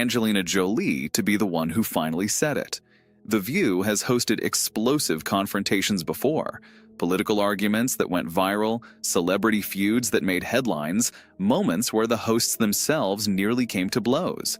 Angelina Jolie to be the one who finally said it. The View has hosted explosive confrontations before. Political arguments that went viral, celebrity feuds that made headlines, moments where the hosts themselves nearly came to blows.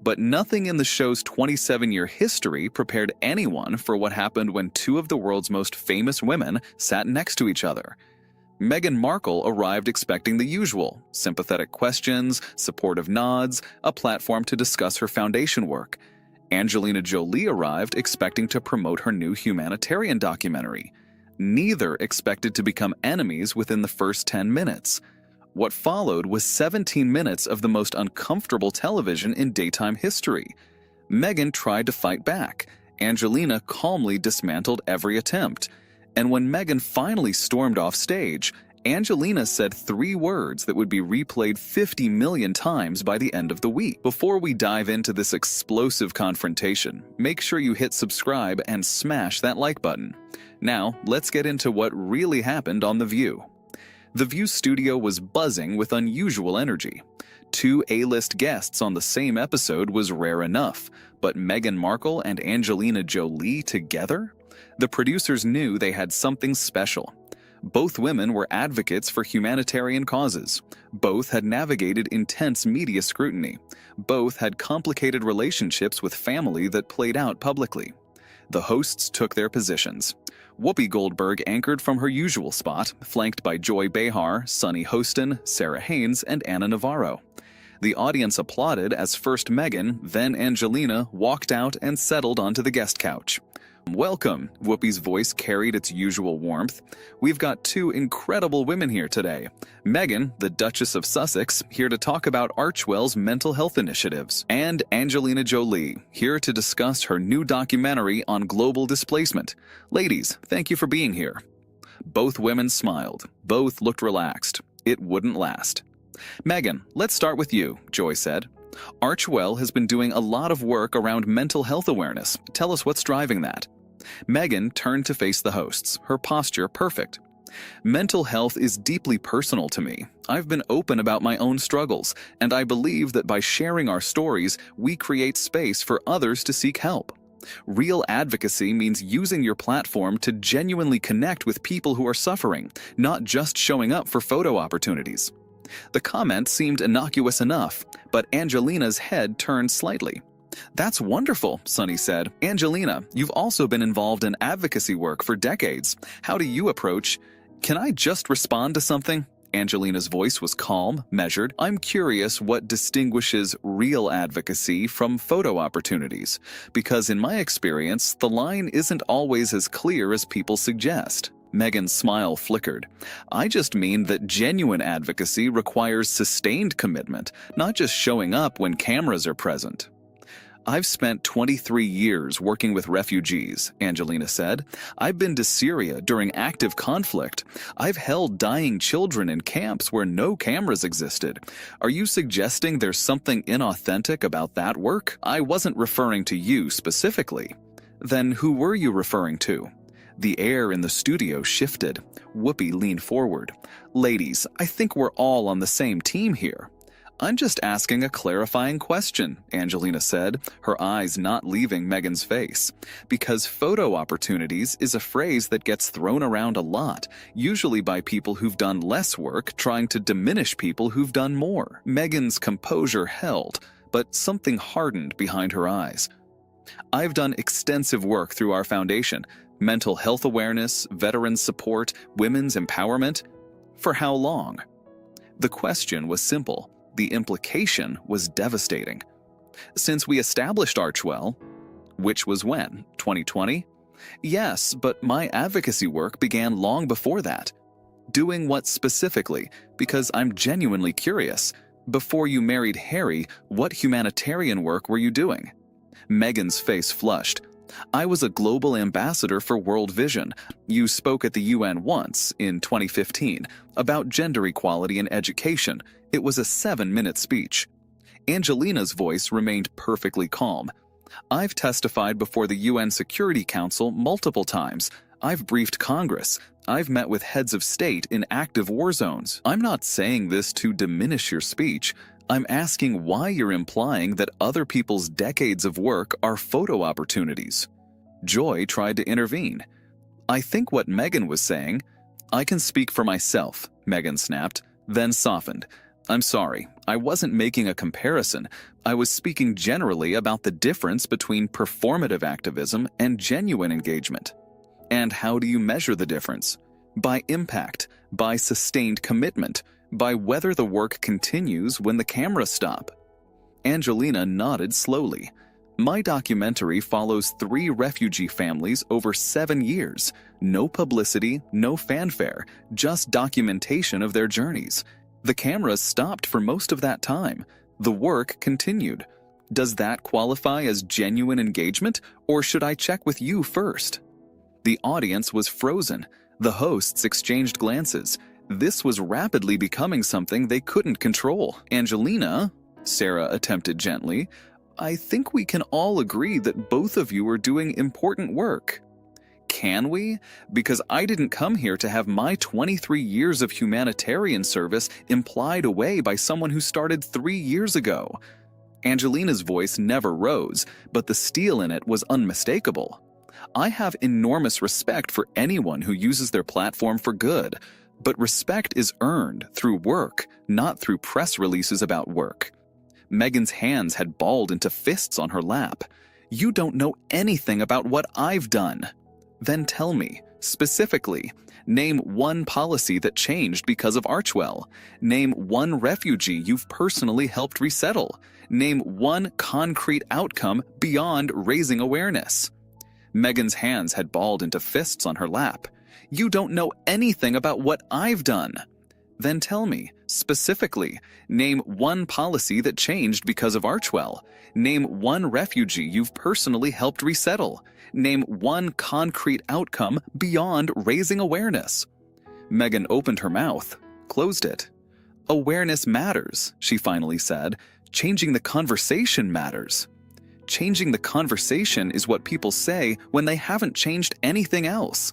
But nothing in the show's 27-year history prepared anyone for what happened when two of the world's most famous women sat next to each other. Meghan Markle arrived expecting the usual: sympathetic questions, supportive nods, a platform to discuss her foundation work. Angelina Jolie arrived expecting to promote her new humanitarian documentary. Neither expected to become enemies within the first 10 minutes. What followed was 17 minutes of the most uncomfortable television in daytime history. Meghan tried to fight back. Angelina calmly dismantled every attempt. And when Meghan finally stormed off stage, Angelina said 3 words that would be replayed 50 million times by the end of the week. Before we dive into this explosive confrontation, make sure you hit subscribe and smash that like button. Now, let's get into what really happened on The View. The View studio was buzzing with unusual energy. 2 A-list guests on the same episode was rare enough, but Meghan Markle and Angelina Jolie together? The producers knew they had something special. Both women were advocates for humanitarian causes. Both had navigated intense media scrutiny. Both had complicated relationships with family that played out publicly. The hosts took their positions. Whoopi Goldberg anchored from her usual spot, flanked by Joy Behar, Sunny Hostin, Sarah Haynes, and Anna Navarro. The audience applauded as first Meghan, then Angelina, walked out and settled onto the guest couch. "Welcome," Whoopi's voice carried its usual warmth. "We've got 2 incredible women here today. Meghan, the Duchess of Sussex, here to talk about Archewell's mental health initiatives, and Angelina Jolie, here to discuss her new documentary on global displacement. Ladies, thank you for being here." Both women smiled. Both looked relaxed. It wouldn't last. "Meghan, let's start with you," Joy said. "Archewell has been doing a lot of work around mental health awareness. Tell us what's driving that." Meghan turned to face the hosts, her posture perfect. "Mental health is deeply personal to me. I've been open about my own struggles, and I believe that by sharing our stories, we create space for others to seek help. Real advocacy means using your platform to genuinely connect with people who are suffering, not just showing up for photo opportunities." The comment seemed innocuous enough, but Angelina's head turned slightly. "That's wonderful," Sunny said. "Angelina, you've also been involved in advocacy work for decades. How do you approach—" "Can I just respond to something?" Angelina's voice was calm, measured. "I'm curious what distinguishes real advocacy from photo opportunities, because in my experience, the line isn't always as clear as people suggest." Meghan's smile flickered. "I just mean that genuine advocacy requires sustained commitment, not just showing up when cameras are present." "I've spent 23 years working with refugees," Angelina said. "I've been to Syria during active conflict. I've held dying children in camps where no cameras existed. Are you suggesting there's something inauthentic about that work? I wasn't referring to you specifically." "Then who were you referring to?" The air in the studio shifted. Whoopi leaned forward. "Ladies, I think we're all on the same team here." "I'm just asking a clarifying question," Angelina said, her eyes not leaving Meghan's face. "Because photo opportunities is a phrase that gets thrown around a lot, usually by people who've done less work trying to diminish people who've done more." Meghan's composure held, but something hardened behind her eyes. "I've done extensive work through our foundation. Mental health awareness, veteran support, women's empowerment. For how long?" The question was simple. The implication was devastating. "Since we established Archewell." "Which was when? 2020? "Yes, but my advocacy work began long before that." "Doing what specifically? Because I'm genuinely curious. Before you married Harry, what humanitarian work were you doing?" Meghan's face flushed. "I was a global ambassador for World Vision. You spoke at the UN once, in 2015, about gender equality in education. It was a 7-minute speech." Angelina's voice remained perfectly calm. "I've testified before the UN Security Council multiple times. I've briefed Congress. I've met with heads of state in active war zones. I'm not saying this to diminish your speech. I'm asking why you're implying that other people's decades of work are photo opportunities. Joy tried to intervene. I think what Meghan was saying. I can speak for myself, Meghan snapped, then softened. I'm sorry, I wasn't making a comparison. I was speaking generally about the difference between performative activism and genuine engagement. And how do you measure the difference? By impact, by sustained commitment, by whether the work continues when the cameras stop. Angelina nodded slowly. My documentary follows 3 refugee families over 7 years. No publicity, no fanfare, just documentation of their journeys. The cameras stopped for most of that time. The work continued. Does that qualify as genuine engagement, or should I check with you first? The audience was frozen. The hosts exchanged glances. This was rapidly becoming something they couldn't control. Angelina, Sarah attempted gently, I think we can all agree that both of you are doing important work. Can we? Because I didn't come here to have my 23 years of humanitarian service implied away by someone who started 3 years ago. Angelina's voice never rose, but the steel in it was unmistakable. I have enormous respect for anyone who uses their platform for good, but respect is earned through work, not through press releases about work. Meghan's hands had balled into fists on her lap. You don't know anything about what I've done. Then tell me, specifically, name one policy that changed because of Archwell. Name one refugee you've personally helped resettle. Name one concrete outcome beyond raising awareness. Meghan's hands had balled into fists on her lap. You don't know anything about what I've done. Then tell me, specifically, name one policy that changed because of Archwell. Name one refugee you've personally helped resettle. Name one concrete outcome beyond raising awareness. Meghan opened her mouth, closed it. Awareness matters, she finally said. Changing the conversation matters. Changing the conversation is what people say when they haven't changed anything else.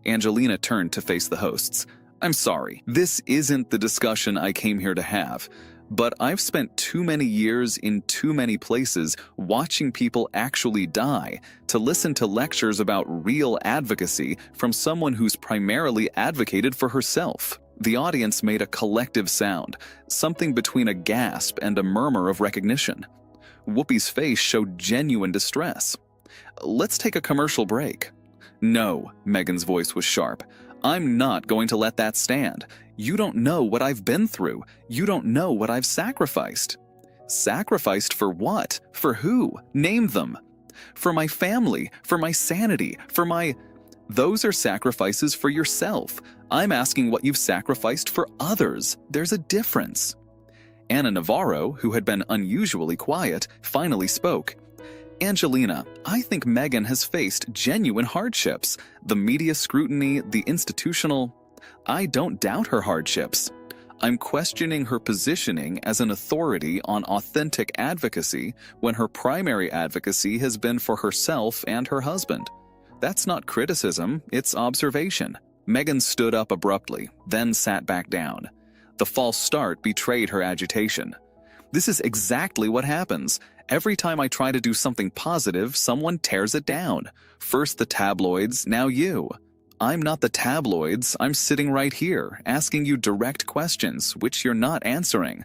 Angelina turned to face the hosts. I'm sorry, this isn't the discussion I came here to have, but I've spent too many years in too many places watching people actually die to listen to lectures about real advocacy from someone who's primarily advocated for herself. The audience made a collective sound, something between a gasp and a murmur of recognition. Whoopi's face showed genuine distress. Let's take a commercial break. No, Meghan's voice was sharp. I'm not going to let that stand. You don't know what I've been through. You don't know what I've sacrificed. Sacrificed for what? For who? Name them. For my family, for my sanity, for my... Those are sacrifices for yourself. I'm asking what you've sacrificed for others. There's a difference. Anna Navarro, who had been unusually quiet, finally spoke. Angelina, I think Meghan has faced genuine hardships. The media scrutiny, the institutional... I don't doubt her hardships. I'm questioning her positioning as an authority on authentic advocacy when her primary advocacy has been for herself and her husband. That's not criticism, it's observation. Meghan stood up abruptly, then sat back down. The false start betrayed her agitation. This is exactly what happens. Every time I try to do something positive, someone tears it down. First the tabloids, now you. I'm not the tabloids, I'm sitting right here, asking you direct questions, which you're not answering.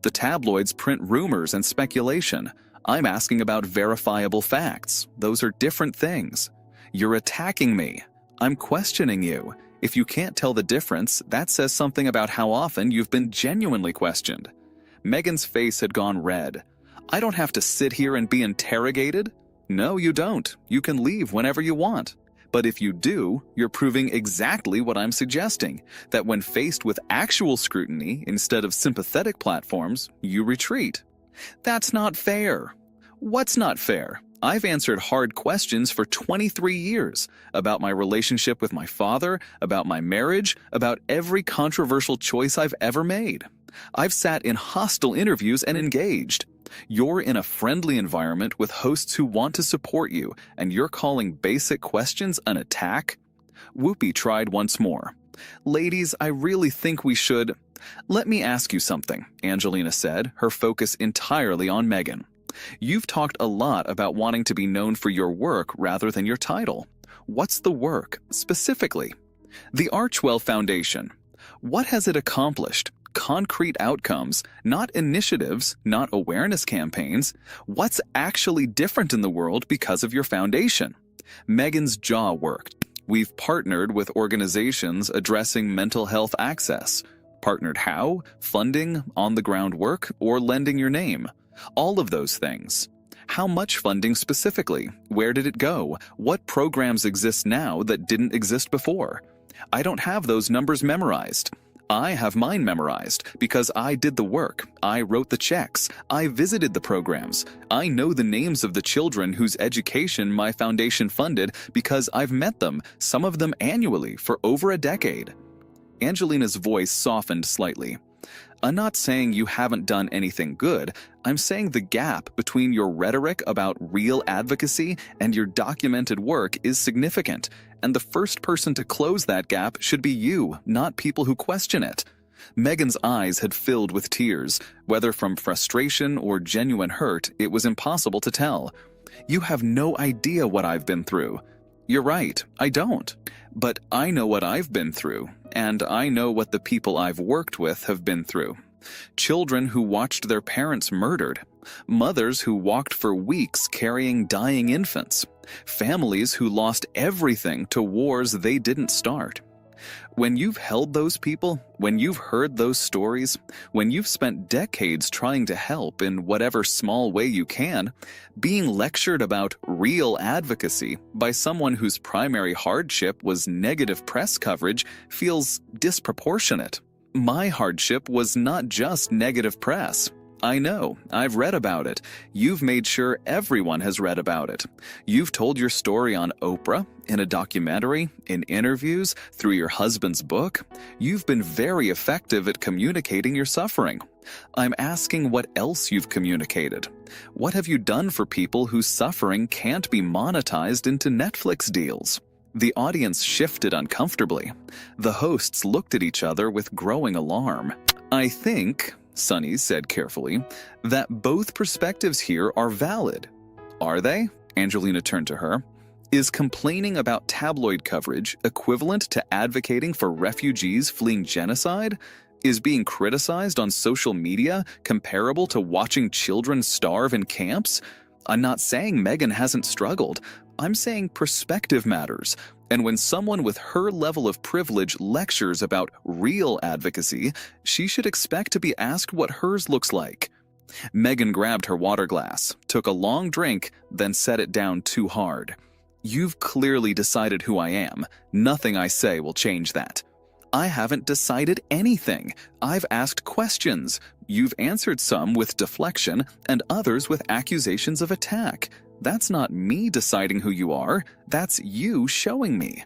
The tabloids print rumors and speculation. I'm asking about verifiable facts. Those are different things. You're attacking me. I'm questioning you. If you can't tell the difference, that says something about how often you've been genuinely questioned. Meghan's face had gone red. I don't have to sit here and be interrogated. No, you don't. You can leave whenever you want. But if you do, you're proving exactly what I'm suggesting, that when faced with actual scrutiny instead of sympathetic platforms, you retreat. That's not fair. What's not fair? I've answered hard questions for 23 years about my relationship with my father, about my marriage, about every controversial choice I've ever made. I've sat in hostile interviews and engaged. You're in a friendly environment with hosts who want to support you, and you're calling basic questions an attack? Whoopi tried once more. Ladies, I really think we should... Let me ask you something, Angelina said, her focus entirely on Meghan. You've talked a lot about wanting to be known for your work rather than your title. What's the work, specifically? The Archwell Foundation. What has it accomplished? Concrete outcomes, not initiatives, not awareness campaigns. What's actually different in the world because of your foundation? Meghan's jaw worked. We've partnered with organizations addressing mental health access. Partnered how? Funding, on-the-ground work, or lending your name? All of those things. How much funding specifically? Where did it go? What programs exist now that didn't exist before? I don't have those numbers memorized. I have mine memorized because I did the work. I wrote the checks. I visited the programs. I know the names of the children whose education my foundation funded because I've met them, some of them annually, for over a decade. Angelina's voice softened slightly. I'm not saying you haven't done anything good. I'm saying the gap between your rhetoric about real advocacy and your documented work is significant, and the first person to close that gap should be you, not people who question it. Meghan's eyes had filled with tears. Whether from frustration or genuine hurt, it was impossible to tell. You have no idea what I've been through. You're right, I don't. But I know what I've been through, and I know what the people I've worked with have been through. Children who watched their parents murdered. Mothers who walked for weeks carrying dying infants. Families who lost everything to wars they didn't start. When you've held those people, when you've heard those stories, when you've spent decades trying to help in whatever small way you can, being lectured about real advocacy by someone whose primary hardship was negative press coverage feels disproportionate. My hardship was not just negative press. I know. I've read about it. You've made sure everyone has read about it. You've told your story on Oprah, in a documentary, in interviews, through your husband's book. You've been very effective at communicating your suffering. I'm asking what else you've communicated. What have you done for people whose suffering can't be monetized into Netflix deals? The audience shifted uncomfortably. The hosts looked at each other with growing alarm. I think, Sunny said carefully, that both perspectives here are valid. Are they? Angelina turned to her. Is complaining about tabloid coverage equivalent to advocating for refugees fleeing genocide? Is being criticized on social media comparable to watching children starve in camps? I'm not saying Meghan hasn't struggled. I'm saying perspective matters. And when someone with her level of privilege lectures about real advocacy, she should expect to be asked what hers looks like. Meghan grabbed her water glass, took a long drink, then set it down too hard. You've clearly decided who I am. Nothing I say will change that. I haven't decided anything. I've asked questions. You've answered some with deflection and others with accusations of attack. That's not me deciding who you are. That's you showing me.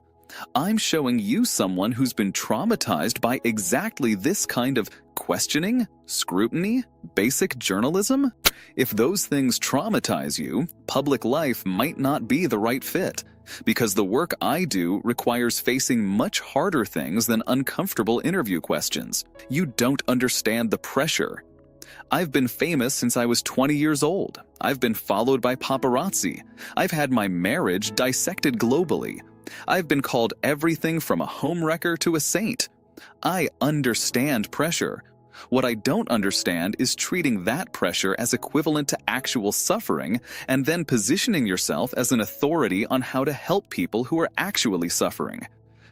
I'm showing you someone who's been traumatized by exactly this kind of questioning, scrutiny, basic journalism. If those things traumatize you, public life might not be the right fit, because the work I do requires facing much harder things than uncomfortable interview questions. You don't understand the pressure. I've been famous since I was 20 years old. I've been followed by paparazzi. I've had my marriage dissected globally. I've been called everything from a homewrecker to a saint. I understand pressure. What I don't understand is treating that pressure as equivalent to actual suffering and then positioning yourself as an authority on how to help people who are actually suffering.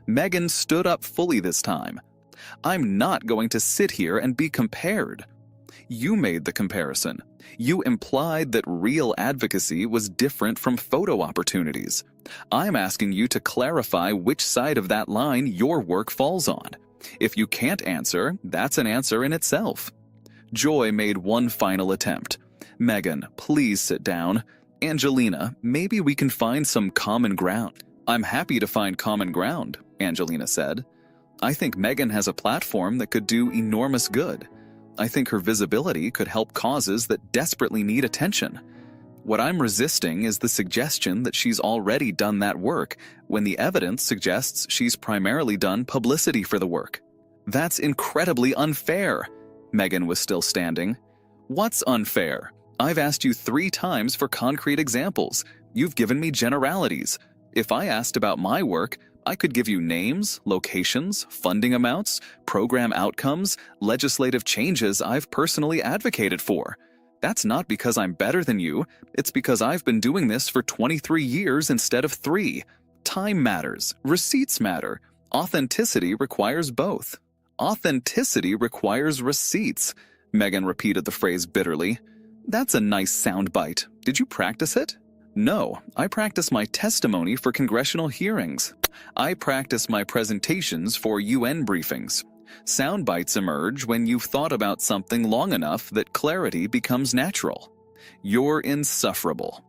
Meghan stood up fully this time. I'm not going to sit here and be compared. You made the comparison. You implied that real advocacy was different from photo opportunities. I'm asking you to clarify which side of that line your work falls on. If you can't answer, that's an answer in itself. Joy made one final attempt. Meghan, please sit down. Angelina, maybe we can find some common ground. I'm happy to find common ground, Angelina said. I think Meghan has a platform that could do enormous good. I think her visibility could help causes that desperately need attention. What I'm resisting is the suggestion that she's already done that work, when the evidence suggests she's primarily done publicity for the work. That's incredibly unfair. Meghan was still standing. What's unfair? I've asked you 3 times for concrete examples. You've given me generalities. If I asked about my work, I could give you names, locations, funding amounts, program outcomes, legislative changes I've personally advocated for. That's not because I'm better than you, it's because I've been doing this for 23 years instead of 3. Time matters, receipts matter. Authenticity requires both. Authenticity requires receipts. Meghan repeated the phrase bitterly. That's a nice soundbite. Did you practice it? No, I practice my testimony for congressional hearings. I practice my presentations for UN briefings. Sound bites emerge when you've thought about something long enough that clarity becomes natural. You're insufferable.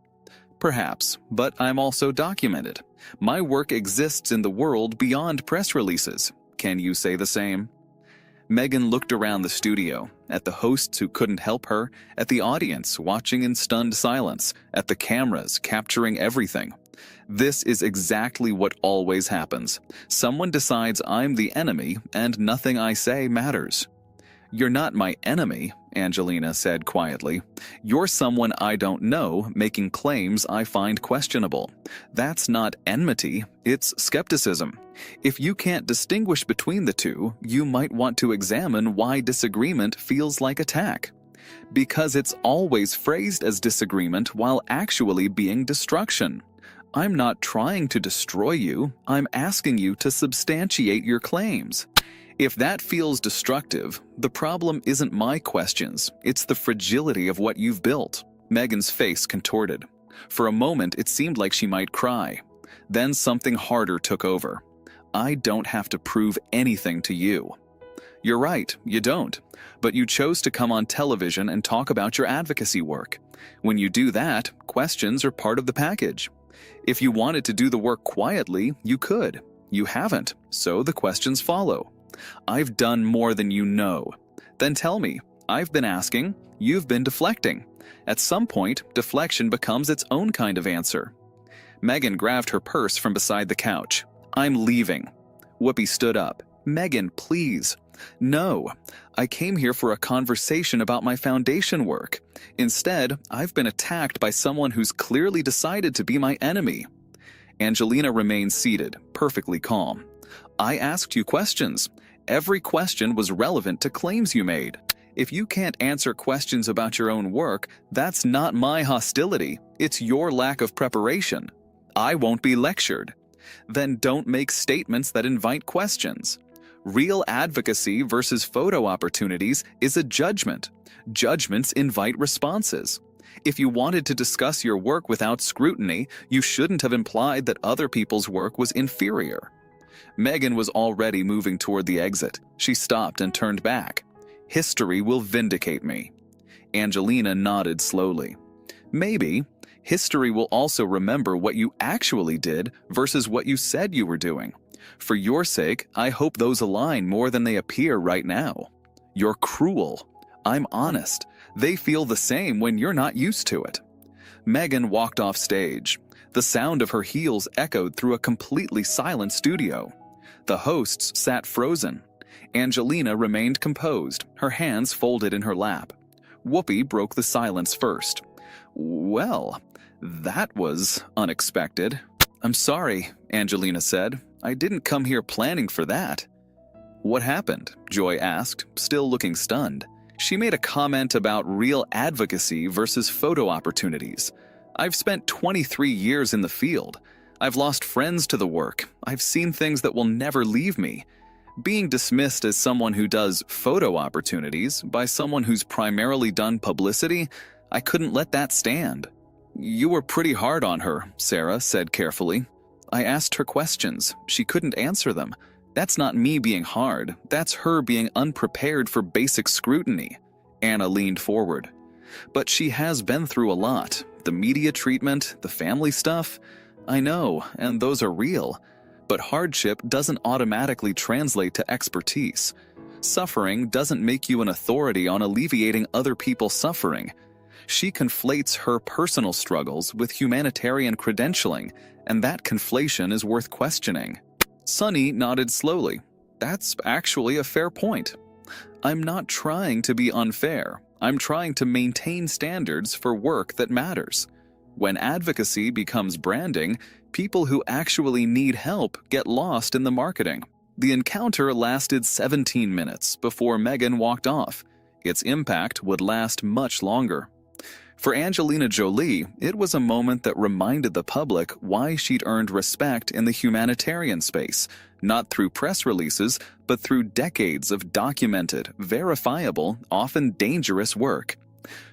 Perhaps, but I'm also documented. My work exists in the world beyond press releases. Can you say the same? Meghan looked around the studio, at the hosts who couldn't help her, at the audience watching in stunned silence, at the cameras capturing everything. This is exactly what always happens. Someone decides I'm the enemy, and nothing I say matters. You're not my enemy, Angelina said quietly. You're someone I don't know making claims I find questionable. That's not enmity, it's skepticism. If you can't distinguish between the two, you might want to examine why disagreement feels like attack. Because it's always phrased as disagreement while actually being destruction. I'm not trying to destroy you, I'm asking you to substantiate your claims. If that feels destructive, the problem isn't my questions, it's the fragility of what you've built. Meghan's face contorted. For a moment, it seemed like she might cry. Then something harder took over. I don't have to prove anything to you. You're right, you don't. But you chose to come on television and talk about your advocacy work. When you do that, questions are part of the package. If you wanted to do the work quietly, you could. You haven't, so the questions follow. I've done more than you know. Then tell me, I've been asking, you've been deflecting. At some point, deflection becomes its own kind of answer. Meghan grabbed her purse from beside the couch. I'm leaving. Whoopi stood up. Meghan, please. No, I came here for a conversation about my foundation work. Instead, I've been attacked by someone who's clearly decided to be my enemy. Angelina remained seated, perfectly calm. I asked you questions. Every question was relevant to claims you made. If you can't answer questions about your own work, that's not my hostility. It's your lack of preparation. I won't be lectured. Then don't make statements that invite questions. Real advocacy versus photo opportunities is a judgment. Judgments invite responses. If you wanted to discuss your work without scrutiny, you shouldn't have implied that other people's work was inferior. Meghan was already moving toward the exit. She stopped and turned back. History will vindicate me. Angelina nodded slowly. Maybe. History will also remember what you actually did versus what you said you were doing. For your sake, I hope those align more than they appear right now. You're cruel. I'm honest. They feel the same when you're not used to it. Meghan walked off stage. The sound of her heels echoed through a completely silent studio. The hosts sat frozen. Angelina remained composed, her hands folded in her lap. Whoopi broke the silence first. Well, that was unexpected. I'm sorry, Angelina said. I didn't come here planning for that. What happened? Joy asked, still looking stunned. She made a comment about real advocacy versus photo opportunities. I've spent 23 years in the field. I've lost friends to the work. I've seen things that will never leave me. Being dismissed as someone who does photo opportunities by someone who's primarily done publicity, I couldn't let that stand. You were pretty hard on her, Sarah said carefully. I asked her questions. She couldn't answer them. That's not me being hard. That's her being unprepared for basic scrutiny. Anna leaned forward. But she has been through a lot. The media treatment, the family stuff. I know, and those are real. But hardship doesn't automatically translate to expertise. Suffering doesn't make you an authority on alleviating other people's suffering. She conflates her personal struggles with humanitarian credentialing, and that conflation is worth questioning. Sunny nodded slowly. That's actually a fair point. I'm not trying to be unfair. I'm trying to maintain standards for work that matters. When advocacy becomes branding, people who actually need help get lost in the marketing. The encounter lasted 17 minutes before Meghan walked off. Its impact would last much longer. For Angelina Jolie, it was a moment that reminded the public why she'd earned respect in the humanitarian space, not through press releases, but through decades of documented, verifiable, often dangerous work.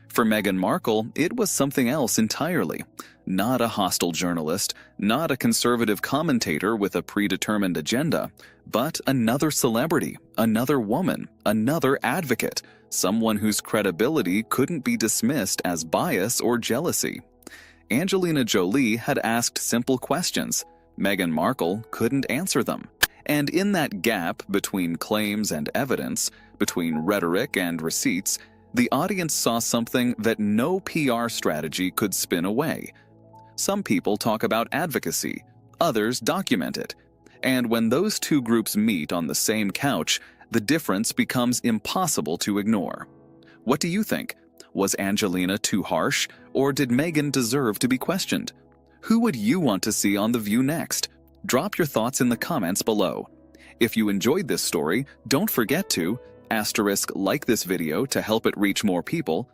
For Meghan Markle, it was something else entirely. Not a hostile journalist, not a conservative commentator with a predetermined agenda, but another celebrity, another woman, another advocate, someone whose credibility couldn't be dismissed as bias or jealousy. Angelina Jolie had asked simple questions. Meghan Markle couldn't answer them. And in that gap between claims and evidence, between rhetoric and receipts, the audience saw something that no PR strategy could spin away. Some people talk about advocacy, others document it. And when those two groups meet on the same couch, the difference becomes impossible to ignore. What do you think? Was Angelina too harsh, or did Meghan deserve to be questioned? Who would you want to see on The View next? Drop your thoughts in the comments below. If you enjoyed this story, don't forget to *like this video to help it reach more people,